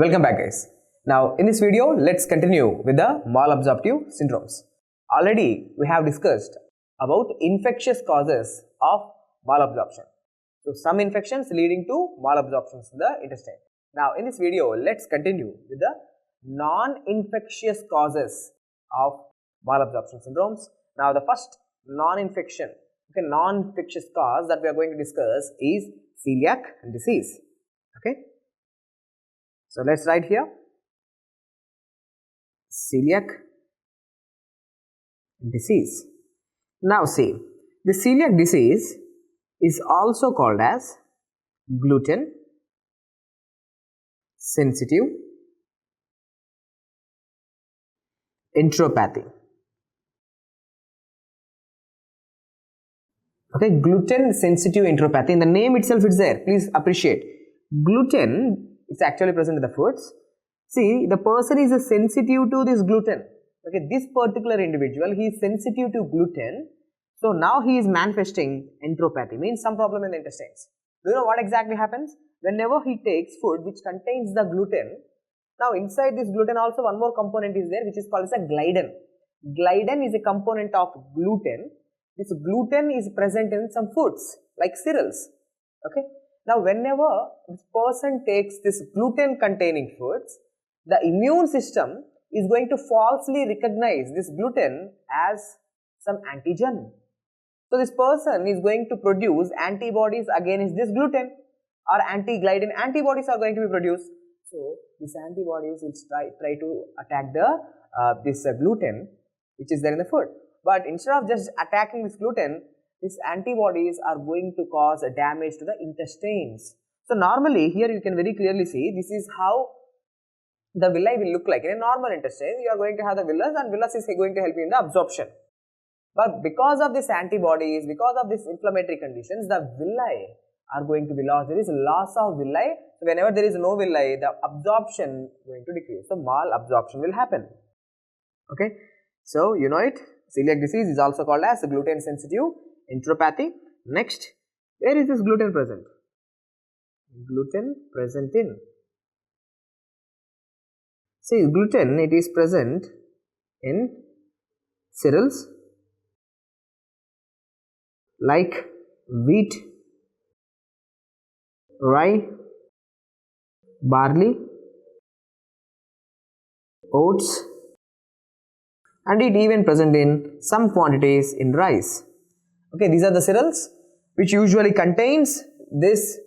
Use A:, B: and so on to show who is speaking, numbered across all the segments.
A: Welcome back guys. Now in this video let's continue with the malabsorptive syndromes. Already we have discussed about infectious causes of malabsorption. So some infections leading to malabsorptions in the intestine. Now in this video let's continue with the non-infectious causes of malabsorption syndromes. Now the first non-infectious cause that we are going to discuss is celiac disease. Okay. So let's write here celiac disease. Now see, the celiac disease is also called as gluten sensitive enteropathy. Okay, gluten sensitive enteropathy. In the name itself it's there. Please appreciate. Gluten is actually present in the foods. See, the person is sensitive to this gluten. Okay, this particular individual, he is sensitive to gluten. So now he is manifesting enteropathy, means some problem in the intestines. Do you know what exactly happens? Whenever he takes food which contains the gluten, now inside this gluten also one more component is there which is called as a gliadin. Gliadin is a component of gluten. This gluten is present in some foods like cereals. Okay. Now whenever this person takes this gluten containing foods, the immune system is going to falsely recognize this gluten as some antigen. So this person is going to produce antibodies against this gluten, or anti-gliadin antibodies are going to be produced. So these antibodies will try to attack the this gluten which is there in the food. But instead of just attacking this gluten, these antibodies are going to cause a damage to the intestines. So normally here you can very clearly see this is how the villi will look like. In a normal intestine you are going to have the villus, and villus is going to help you in the absorption. But because of these antibodies, because of these inflammatory conditions, the villi are going to be lost. There is loss of villi. So whenever there is no villi, the absorption is going to decrease. So malabsorption will happen. Okay. So you know it. Celiac disease is also called as gluten sensitive enteropathy. Next, where is this gluten present? Gluten present in. See, gluten, it is present in cereals like wheat, rye, barley, oats, and it even present in some quantities in rice. Okay, these are the cereals which usually contains this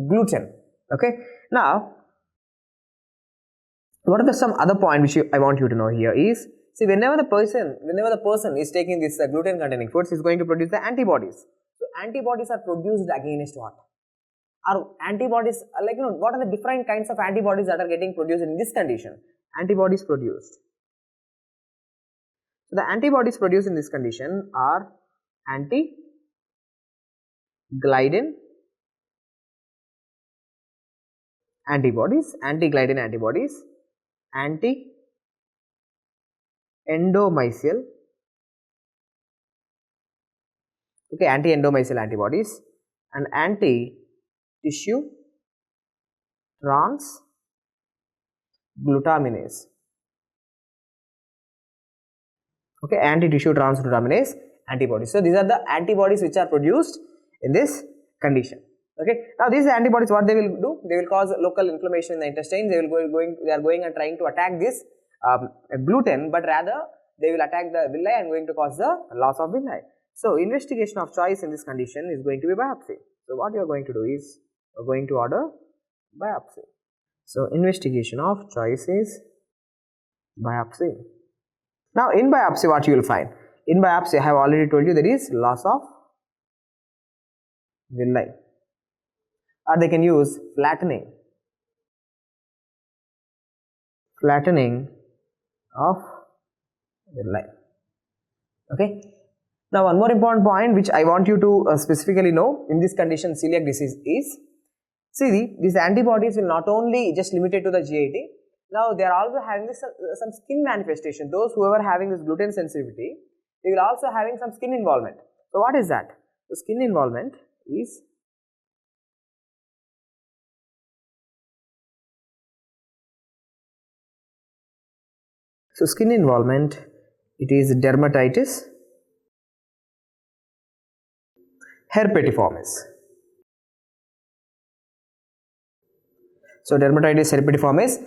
A: gluten. Okay, now what are some other point which I want you to know here is, see, whenever the person is taking this gluten containing foods, is going to produce the antibodies. So antibodies are produced against what? Are antibodies like, what are the different kinds of antibodies that are getting produced in this condition? Antibodies produced. So the antibodies produced in this condition are anti-gliadin antibodies, anti-gliadin antibodies, anti-endomysial, okay, anti-endomysial antibodies, and anti-tissue transglutaminase. Okay, anti-tissue transglutaminase antibodies. So these are the antibodies which are produced in this condition. Okay. Now these antibodies, what they will do? They will cause local inflammation in the intestines. They are going and trying to attack this gluten, but rather they will attack the villi and going to cause the loss of villi. So investigation of choice in this condition is going to be biopsy. So what you are going to do is you are going to order biopsy. So investigation of choice is biopsy. Now in biopsy what you will find? In biopsy I have already told you there is loss of villi, or they can use flattening of villi. Okay. Now one more important point which I want you to specifically know in this condition celiac disease is, see, these antibodies will not only just limited to the GIT. Now they are also having this, some skin manifestation. Those who are having this gluten sensitivity, they will also having some skin involvement. So what is that? The skin involvement is So skin involvement, it is dermatitis, herpetiformis. So dermatitis herpetiformis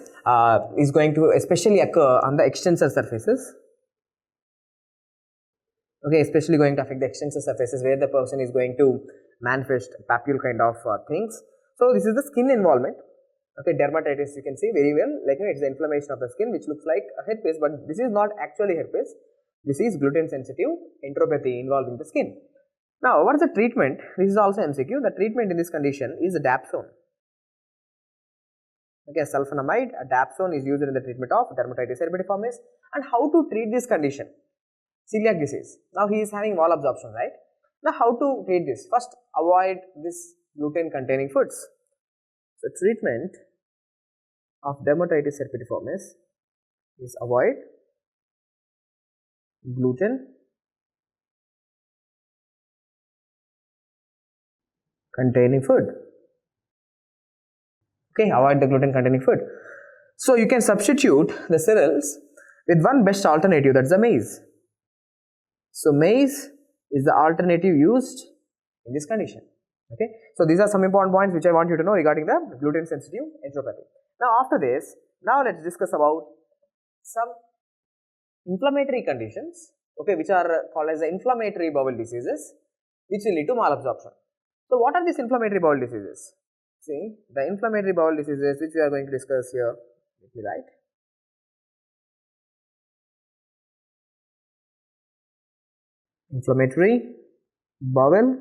A: is going to especially occur on the extensor surfaces. Okay, especially going to affect the extensor surfaces where the person is going to manifest papule kind of things. So this is the skin involvement. Okay, dermatitis you can see very well, like it's the inflammation of the skin which looks like a herpes, but this is not actually herpes. This is gluten sensitive enteropathy involving the skin. Now, what is the treatment? This is also MCQ. The treatment in this condition is dapsone. Okay, sulfonamide, dapsone is used in the treatment of dermatitis herpetiformis. And how to treat this condition? Celiac disease. Now he is having malabsorption, right? Now how to treat this? First, avoid this gluten containing foods. So treatment of dermatitis herpetiformis is avoid gluten containing food. Okay, avoid the gluten containing food. So you can substitute the cereals with one best alternative, that's the maize. So maize is the alternative used in this condition. Okay, so these are some important points which I want you to know regarding the gluten sensitive enteropathy. Now after this, now let's discuss about some inflammatory conditions, okay, which are called as the inflammatory bowel diseases, which will lead to malabsorption. So what are these inflammatory bowel diseases? See, the inflammatory bowel diseases which we are going to discuss here, let me write. Inflammatory bowel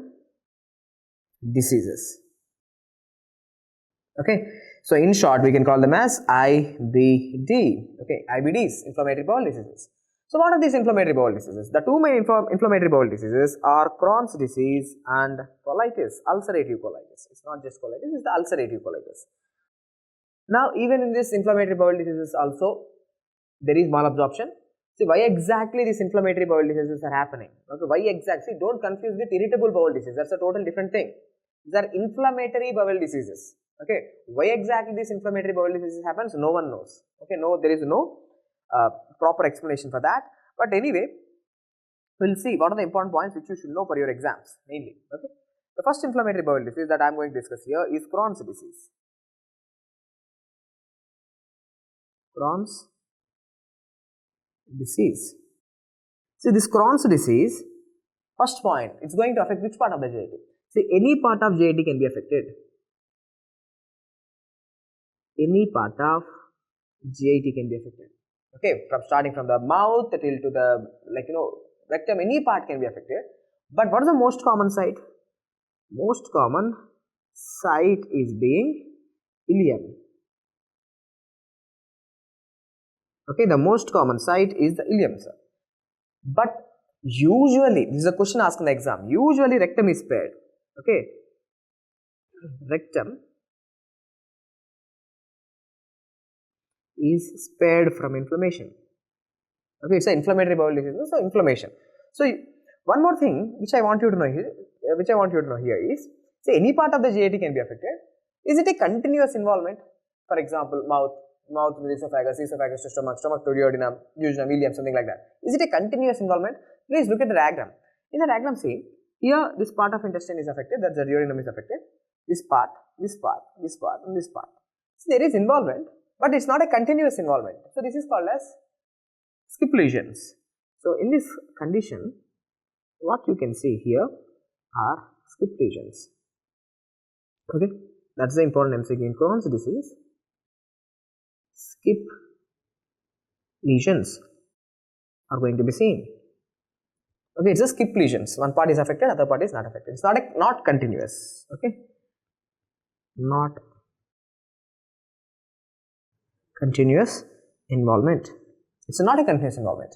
A: diseases. Okay, so in short we can call them as IBD. Okay, IBDs, inflammatory bowel diseases. So what are these inflammatory bowel diseases? The two main inflammatory bowel diseases are Crohn's disease and colitis, ulcerative colitis. It's not just colitis, it's the ulcerative colitis. Now even in this inflammatory bowel diseases also there is malabsorption. See, why exactly these inflammatory bowel diseases are happening? Okay, why exactly? See, don't confuse with irritable bowel disease. That's a total different thing. These are inflammatory bowel diseases. Okay, why exactly this inflammatory bowel diseases happens? No one knows. Okay, no, there is no proper explanation for that. But anyway, we'll see what are the important points which you should know for your exams mainly. Okay, the first inflammatory bowel disease that I am going to discuss here is Crohn's disease. Crohn's disease. See, this Crohn's disease, first point, it's going to affect which part of the GIT? See, any part of GIT can be affected. Any part of GIT can be affected. Okay, from starting from the mouth till to the rectum, any part can be affected. But what is the most common site? Most common site is being ileum. Okay, the most common site is the ileum, sir. But usually, this is a question asked in the exam, usually rectum is spared. Okay, rectum is spared from inflammation. Okay, it's an inflammatory bowel disease, so inflammation. So one more thing which I want you to know here, is, say any part of the GIT can be affected. Is it a continuous involvement? For example, mouth to esophagus, esophagus to stomach, stomach to duodenum, duodenum, ileum, something like that. Is it a continuous involvement? Please look at the diagram. In the diagram, see, here this part of intestine is affected, that's the duodenum is affected. This part, this part, this part, and this part. So there is involvement, but it's not a continuous involvement. So this is called as skip lesions. So in this condition, what you can see here are skip lesions. Okay, that's the important MCQ in Crohn's disease. Skip lesions are going to be seen. Okay, it's a skip lesions. One part is affected, other part is not affected. It's not continuous. Okay, not continuous involvement. It's not a continuous involvement.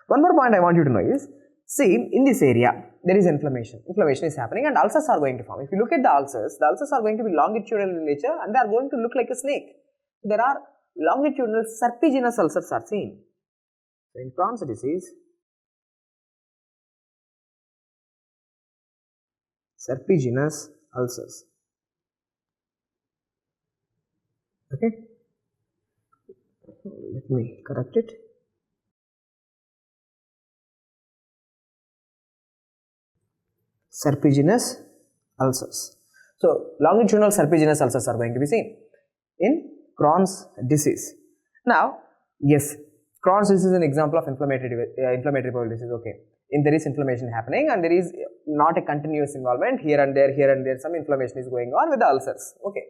A: One more point I want you to know is, see, in this area there is inflammation. Inflammation is happening and ulcers are going to form. If you look at the ulcers are going to be longitudinal in nature and they are going to look like a snake. There are longitudinal serpiginous ulcers are seen. So in Crohn's disease, serpiginous ulcers. Okay, let me correct it. serpiginous ulcers. So, longitudinal serpiginous ulcers are going to be seen in Crohn's disease. Now, yes, Crohn's disease is an example of inflammatory bowel disease. Okay, there is inflammation happening and there is not a continuous involvement, here and there some inflammation is going on with the ulcers. Okay.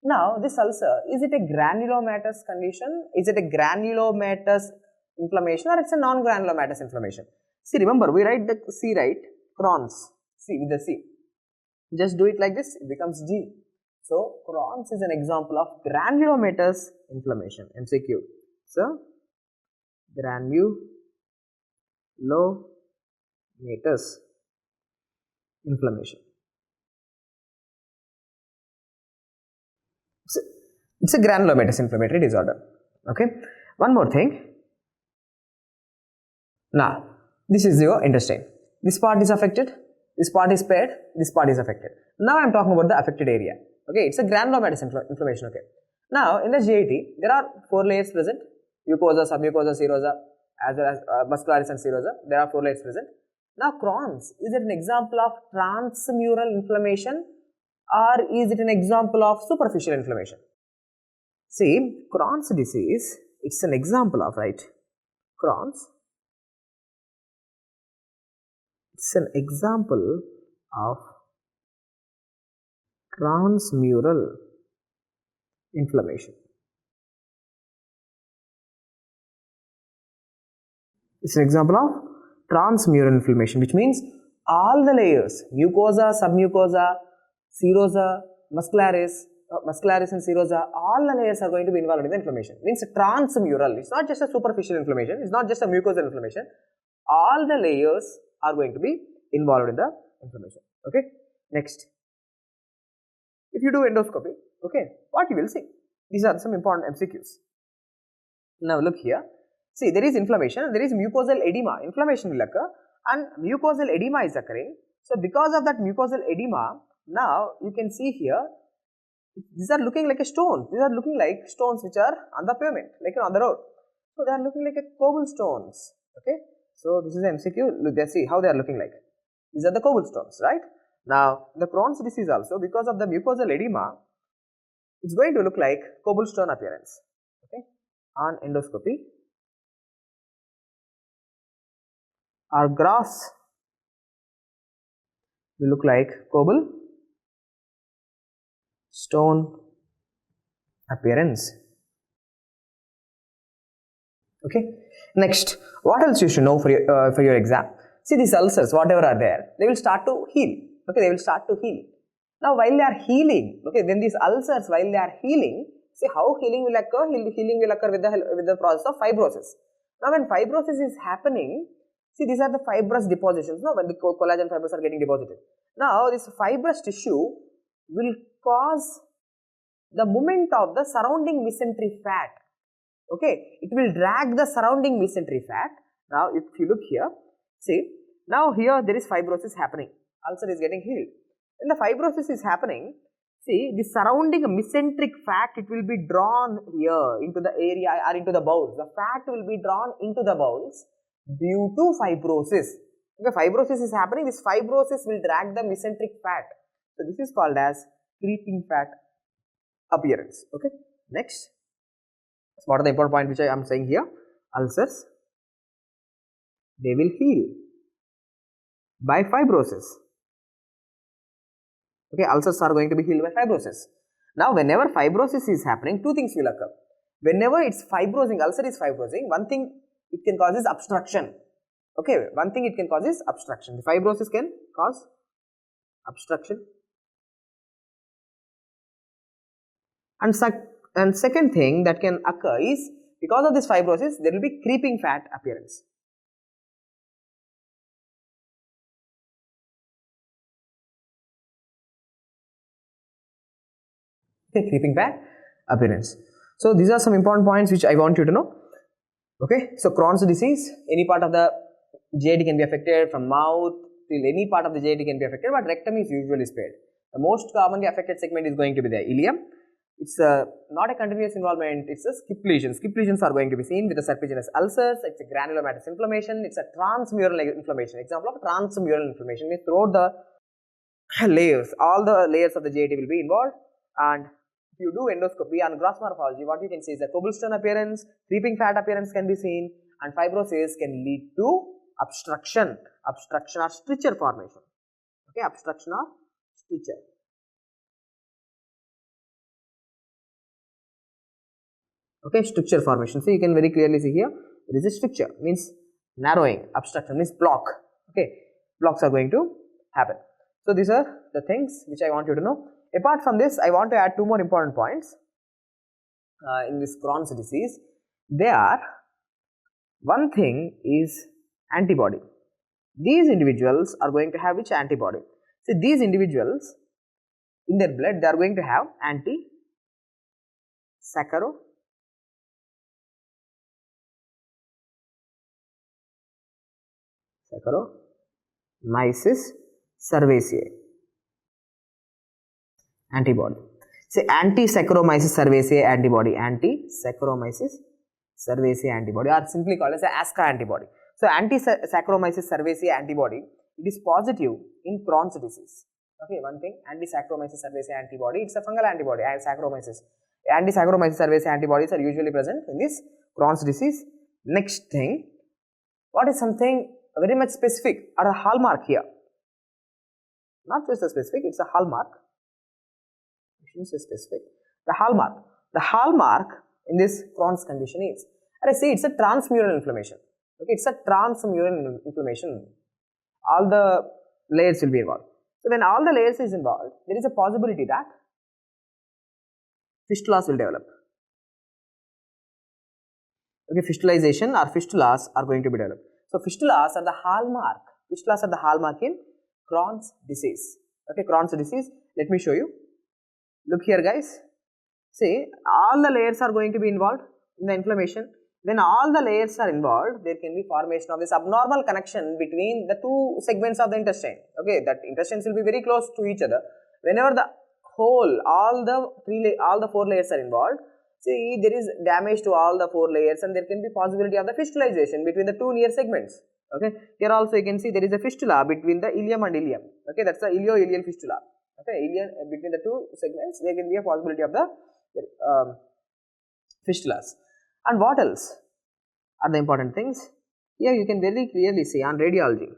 A: Now, this ulcer, is it a granulomatous condition? Is it a granulomatous inflammation or it's a non-granulomatous inflammation? See, remember, we write the C, right? Crohn's, C with the C. Just do it like this, it becomes G. So, Crohn's is an example of granulomatous inflammation, MCQ. So, granulomatous inflammation. It's a granulomatous inflammatory disorder. Okay. One more thing. Now, this is your intestine. This part is affected. This part is spared. This part is affected. Now, I am talking about the affected area. Okay. It's a granulomatous inflammation. Okay. Now, in the GIT, there are 4 layers present. Mucosa, submucosa, serosa, as well as muscularis and serosa. There are 4 layers present. Now, Crohn's, is it an example of transmural inflammation or is it an example of superficial inflammation? See, Crohn's disease, it's an example of, right? Crohn's, it's an example of transmural inflammation. It's an example of transmural inflammation, which means all the layers, mucosa, submucosa, serosa, muscularis and serosa, all the layers are going to be involved in the inflammation. Means transmural. It's not just a superficial inflammation. It's not just a mucosal inflammation. All the layers are going to be involved in the inflammation. Okay. Next, if you do endoscopy, okay, what you will see? These are some important MCQs. Now look here. See, there is inflammation. There is mucosal edema. Inflammation will occur, and mucosal edema is occurring. So because of that mucosal edema, now you can see here. These are looking like a stone. These are looking like stones which are on the pavement, like on the road. So they are looking like a cobblestones. Okay. So this is MCQ. Look, let's see how they are looking like. These are the cobblestones, right? Now the Crohn's disease also, because of the mucosal edema, it's going to look like cobblestone appearance. Okay. On endoscopy, our grass will look like cobblestone appearance. Okay. Next, what else you should know for your exam? See, these ulcers, whatever are there, they will start to heal. Okay, they will start to heal. Now, while they are healing, okay, when these ulcers, while they are healing, see how healing will occur? Healing will occur with the process of fibrosis. Now, when fibrosis is happening, see, these are the fibrous depositions. Now, when the collagen fibers are getting deposited. Now, this fibrous tissue will cause the movement of the surrounding mesentery fat. Okay, it will drag the surrounding mesentery fat. Now, if you look here, see, now here there is fibrosis happening. Ulcer is getting healed. When the fibrosis is happening, see, the surrounding mesenteric fat, it will be drawn here into the area or into the bowels. The fat will be drawn into the bowels due to fibrosis. Okay, fibrosis is happening. This fibrosis will drag the mesenteric fat. So, this is called as creeping fat appearance. Okay, next. So, what are the important points which I am saying here? Ulcers, they will heal by fibrosis. Okay, ulcers are going to be healed by fibrosis. Now, whenever fibrosis is happening, two things will occur. Whenever it's fibrosing, ulcer is fibrosing, one thing it can cause is obstruction. Okay, one thing it can cause is obstruction. The fibrosis can cause obstruction. And second thing that can occur is, because of this fibrosis, there will be creeping fat appearance. Okay, creeping fat appearance. So, these are some important points which I want you to know. Okay, so Crohn's disease, any part of the GIT can be affected, from mouth till any part of the GIT can be affected, but rectum is usually spared. The most commonly affected segment is going to be the ileum. It's not a continuous involvement, it's a skip lesion. Skip lesions are going to be seen with the serpiginous ulcers, it's a granulomatous inflammation, it's a transmural inflammation. Example of transmural inflammation means throughout the layers, all the layers of the GIT will be involved. And if you do endoscopy and gross morphology, what you can see is a cobblestone appearance, creeping fat appearance can be seen, and fibrosis can lead to obstruction or stricture formation. Okay, obstruction or stricture. Okay, stricture formation. So you can very clearly see here, there is a stricture, means narrowing, obstruction means block. Okay, blocks are going to happen. So these are the things which I want you to know. Apart from this, I want to add two more important points in this Crohn's disease. They are, one thing is antibody. These individuals are going to have which antibody? See, these individuals in their blood, they are going to have Saccharomyces cerevisiae antibody. Say anti-Saccharomyces cerevisiae antibody, anti-Saccharomyces cerevisiae antibody, or simply called as a ASCA antibody. So anti-Saccharomyces cerevisiae antibody, it is positive in Crohn's disease. Okay, one thing, anti-Saccharomyces cerevisiae antibody, it's a fungal antibody, Saccharomyces. Anti-Saccharomyces cerevisiae antibodies are usually present in this Crohn's disease. Next thing, what is something very much specific or a hallmark here? Not just a specific, it's a hallmark. I shouldn't say specific. The hallmark in this Crohn's condition is, and I say it's a transmural inflammation. Okay, it's a transmural inflammation. All the layers will be involved. So when all the layers is involved, there is a possibility that fistulas will develop. Okay, fistulization or fistulas are going to be developed. So fistulas are the hallmark. Fistulas are the hallmark in Crohn's disease. Okay, Crohn's disease. Let me show you. Look here, guys. See, all the layers are going to be involved in the inflammation. When all the layers are involved, there can be formation of this abnormal connection between the two segments of the intestine. Okay, that intestines will be very close to each other. Whenever the whole, all the four layers are involved, see, there is damage to all the four layers, and there can be possibility of the fistulization between the two near segments. Okay, here also you can see there is a fistula between the ileum and ileum. Okay, that's the ilio-ileal fistula. Okay, ileum, between the two segments, there can be a possibility of the fistulas. And what else are the important things? Here you can very clearly see on radiology.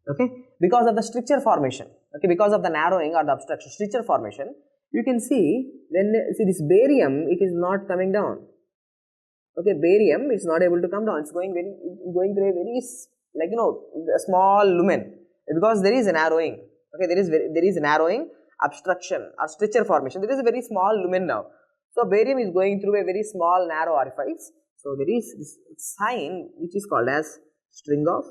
A: Okay, because of the stricture formation, okay, because of the narrowing or the obstruction, stricture formation, you can see when this barium, it is not coming down. Okay, barium is not able to come down. It's going through a very, like, a small lumen, because there is a narrowing. Okay, there is a narrowing, obstruction or stricture formation. There is a very small lumen now. So barium is going through a very small narrow orifice. So there is this sign which is called as string of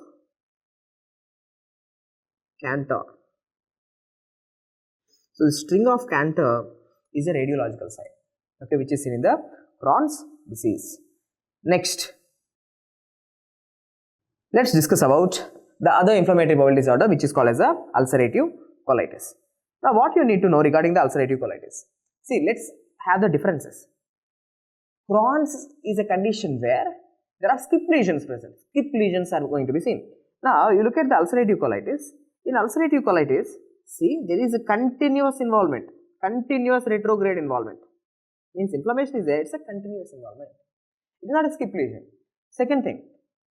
A: Cantor. So the string of Cantor is a radiological sign, okay, which is seen in the Crohn's disease. Next, let's discuss about the other inflammatory bowel disorder, which is called as the ulcerative colitis. Now, what you need to know regarding the ulcerative colitis? See, let's have the differences. Crohn's is a condition where there are skip lesions present. Skip lesions are going to be seen. Now, you look at the ulcerative colitis. In ulcerative colitis, see, there is a continuous involvement, continuous retrograde involvement. Means inflammation is there, it's a continuous involvement. It is not a skip lesion. Second thing,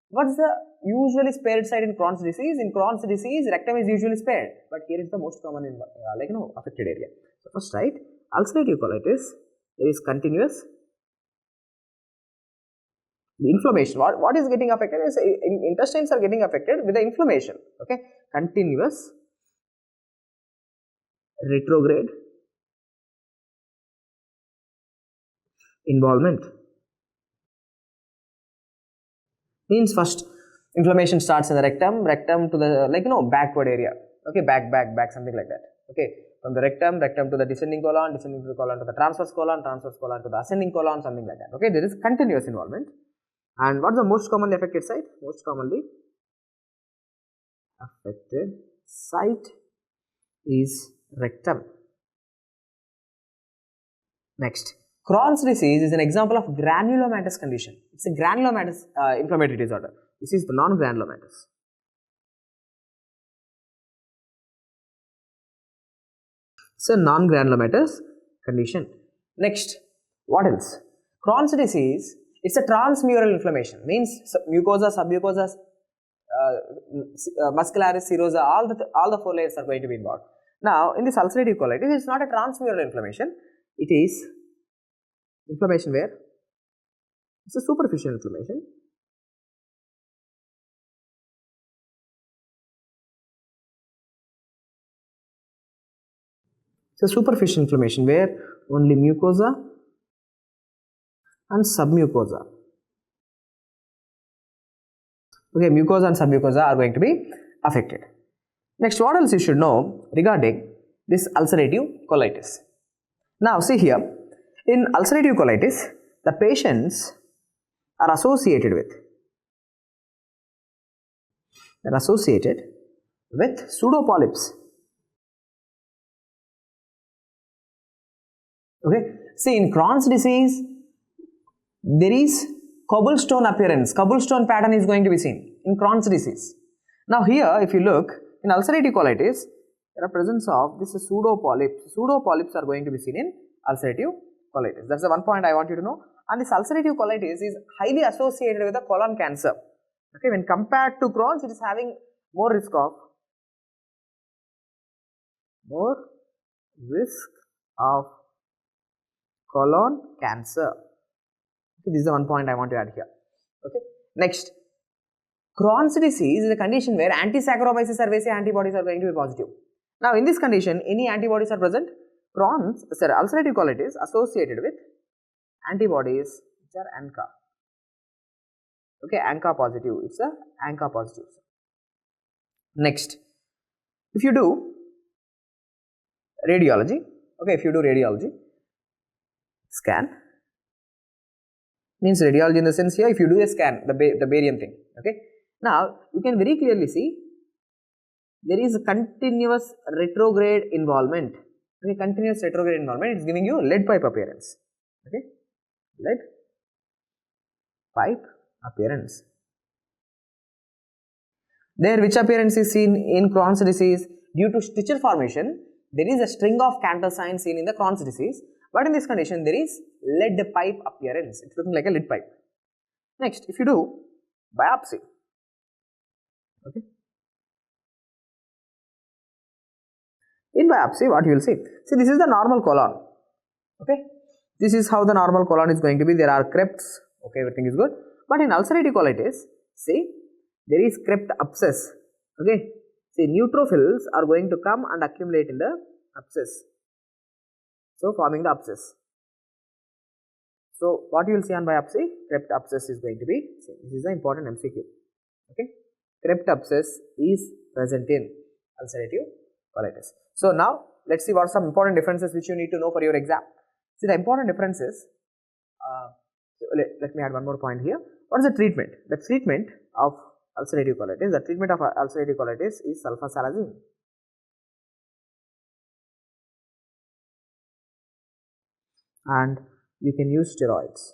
A: what is the usually spared site in Crohn's disease? In Crohn's disease, rectum is usually spared, but here is the most common affected area. So first, right, ulcerative colitis, there is continuous. The inflammation, what is getting affected is intestines are getting affected with the inflammation. Okay, continuous retrograde involvement. Means first inflammation starts in the rectum to the backward area. Okay, back, something like that. Okay, from the rectum to the descending colon to the transverse colon to the ascending colon, something like that. Okay, there is continuous involvement. And what is the most commonly affected site? Most commonly affected site is rectum. Next, Crohn's disease is an example of granulomatous condition. It's a granulomatous inflammatory disorder. This is the non-granulomatous. It's a non-granulomatous condition. Next, what else? Crohn's disease, it's a transmural inflammation, means mucosa, submucosa, muscularis, serosa, all the four layers are going to be involved. Now, in this ulcerative colitis, it's not a transmural inflammation. It is inflammation where? It's a superficial inflammation. It's a superficial inflammation where only mucosa and submucosa. Okay, mucosa and submucosa are going to be affected. Next, what else you should know regarding this ulcerative colitis? Now, see here, in ulcerative colitis, the patients are associated with pseudopolyps. Okay, see, in Crohn's disease, there is cobblestone appearance, cobblestone pattern is going to be seen in Crohn's disease. Now, here, if you look, in ulcerative colitis, there are presence of this pseudopolyps. Pseudopolyps are going to be seen in ulcerative colitis. That's the one point I want you to know. And this ulcerative colitis is highly associated with the colon cancer. Okay, when compared to Crohn's, it is having more risk of colon cancer. Okay, this is the one point I want to add here. Okay. Next, Crohn's disease is a condition where anti-Saccharomyces cerevisiae antibodies are going to be positive. Now, in this condition, any antibodies are present. Ulcerative colitis associated with antibodies which are ANCA. Okay, ANCA positive. It's a ANCA positive. Next, if you do radiology, scan, means radiology in the sense here, if you do a scan, the barium thing, okay. Now, you can very clearly see there is a continuous retrograde involvement. Okay, continuous retrograde involvement is giving you lead pipe appearance. Okay, lead pipe appearance. There, which appearance is seen in Crohn's disease? Due to stricture formation, there is a string of Cantor signs seen in the Crohn's disease, but in this condition, there is lead pipe appearance. It's looking like a lead pipe. Next, if you do biopsy, okay. In biopsy, what you will see? See, this is the normal colon. Okay, this is how the normal colon is going to be. There are crypts. Okay, everything is good. But in ulcerative colitis, see, there is crypt abscess. Okay, see, neutrophils are going to come and accumulate in the abscess. So, forming the abscess. So, what you will see on biopsy? Crypt abscess is going to be seen. This is the important MCQ. Okay, crypt abscess is present in ulcerative colitis. So, now let us see what are some important differences which you need to know for your exam. See, the important differences, let me add one more point here. What is the treatment? The treatment of ulcerative colitis, is sulfasalazine. And you can use steroids.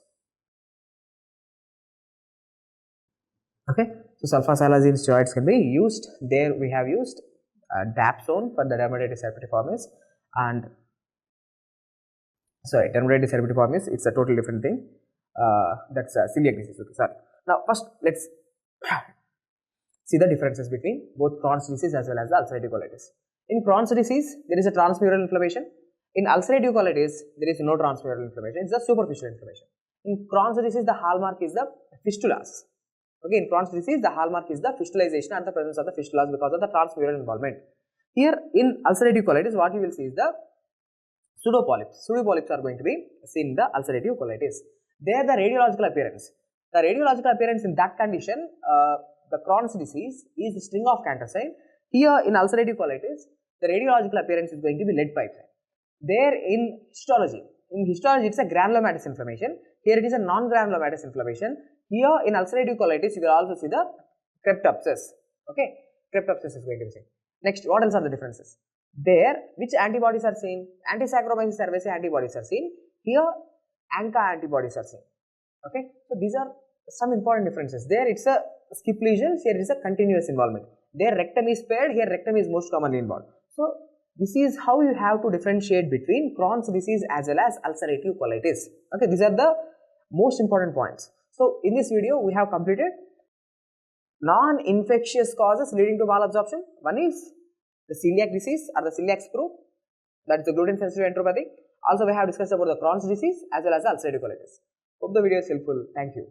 A: Okay, so sulfasalazine steroids can be used. There we have used dapsone for the dermatitis herpetiformis, and dermatitis herpetiformis, it's a totally different thing. That's celiac disease. Okay, sorry. Now, first let's see the differences between both Crohn's disease as well as the ulcerative colitis. In Crohn's disease, there is a transmural inflammation. In ulcerative colitis, there is no transmural inflammation. It's a superficial inflammation. In Crohn's disease, the hallmark is the fistulas. Okay, in Crohn's disease, the hallmark is the fistulization and the presence of the fistulas because of the transmural involvement. Here, in ulcerative colitis, what you will see is the pseudopolyps. Pseudopolyps are going to be seen in the ulcerative colitis. There, the radiological appearance. The radiological appearance in that condition, the Crohn's disease, is the string of Cantor sign. Here, in ulcerative colitis, the radiological appearance is going to be lead pipe sign. There, in histology, it's a granulomatous inflammation. Here, it is a non-granulomatous inflammation. Here, in ulcerative colitis, you will also see the crypt abscess. Okay, crypt abscess is going to be seen. Next, what else are the differences? There, which antibodies are seen? Anti-Saccharomyces cerevisiae antibodies are seen. Here, ANCA antibodies are seen. Okay, so these are some important differences. There, it's a skip lesions. Here, it's a continuous involvement. There, rectum is paired. Here, rectum is most commonly involved. So, this is how you have to differentiate between Crohn's disease as well as ulcerative colitis. Okay, these are the most important points. So, in this video, we have completed non-infectious causes leading to malabsorption. One is the celiac disease or the celiac screw, that is the gluten-sensitive enteropathy. Also, we have discussed about the Crohn's disease as well as the ulcerative colitis. Hope the video is helpful. Thank you.